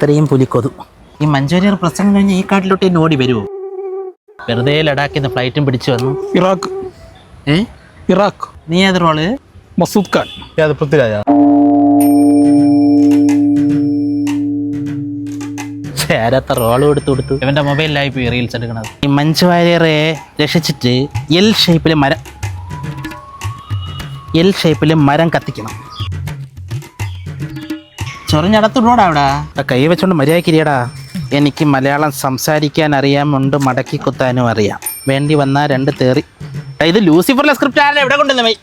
ഇത്രയും പുലിക്കൊതു. ഈ മഞ്ചേരിയർ പ്രസംഗം കഴിഞ്ഞ് ഈ കാട്ടിലോട്ട് തന്നെ ഓടി വരുമോ? വെറുതെ ലഡാക്കിൽ നിന്ന് ഫ്ലൈറ്റും പിടിച്ചു വന്നു. ഇറാഖ്. നീ ഏത് റോള്? മസൂദ് ഖാൻ. പൃഥ്വിരാജ. ചേരാത്ത റോള് കൊടുത്തു ഇവന്റെ മൊബൈലിലായി പോയി റീൽസ് എടുക്കണത്. ഈ മഞ്ജു വാര്യറെ രക്ഷിച്ചിട്ട് എൽ ഷേപ്പില് മരം കത്തിക്കണം. ചൊറിഞ്ഞടത്തുടോടാ അവിടെ കൈ വെച്ചോണ്ട് മര്യാദക്കിരിയടാ. എനിക്ക് മലയാളം സംസാരിക്കാൻ അറിയാമുണ്ട്, മടക്കി കുത്താനും അറിയാം. വേണ്ടി വന്നാ 2 തേറി. ഇത് ലൂസിഫറിലെ സ്ക്രിപ്റ്റ് ആരെ എവിടെ കൊണ്ടുവന്നേ?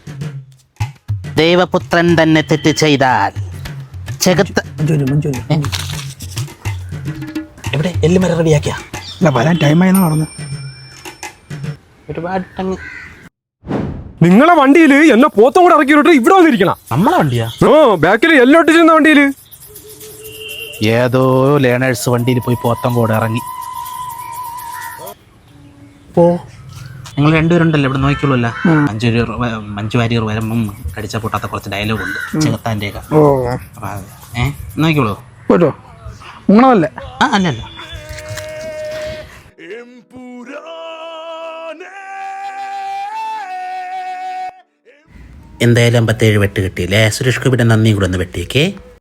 ദൈവപുത്രൻ തന്നെ തെറ്റ് ചെയ്താൽ എവിടെ എല്ലുമര റെഡിയാക്കിയ വരാൻ ടൈമായെന്ന് പറഞ്ഞു. ഒരുപാട് നിങ്ങളെ വണ്ടിയിൽ എന്നെ പോത്തും കൂടെ ഇറക്കി വിട്ടിട്ട് ഇവിടെ വന്നിരിക്കണം. നമ്മളെ വണ്ടിയാ? ബാക്കിൽ എല്ലോട്ട് ചെന്ന വണ്ടിയിൽ ഏതോ ലേണേഴ്സ് വണ്ടിയിൽ പോയി പോത്തം കൂടെ ഇറങ്ങി. നിങ്ങൾ രണ്ടുപേരുണ്ടല്ലോ ഇവിടെ നോക്കിക്കോളൂല്ല. മഞ്ജു വാര്യർ വരുമ്പം കടിച്ച പൊട്ടാത്ത കുറച്ച് ഡയലോഗ് ഉണ്ട് ചെകുത്താൻ്റെ ഒക്കെ. നോക്കിക്കോളൂ. ഉങ്ങളല്ലേ? അല്ലല്ല. എന്തായാലും 57 വെട്ട് കിട്ടിയില്ലേ? സുരേഷ് ഗോപിയുടെ നന്ദിയും കൂടെ ഒന്ന് വെട്ടിയേക്കേ.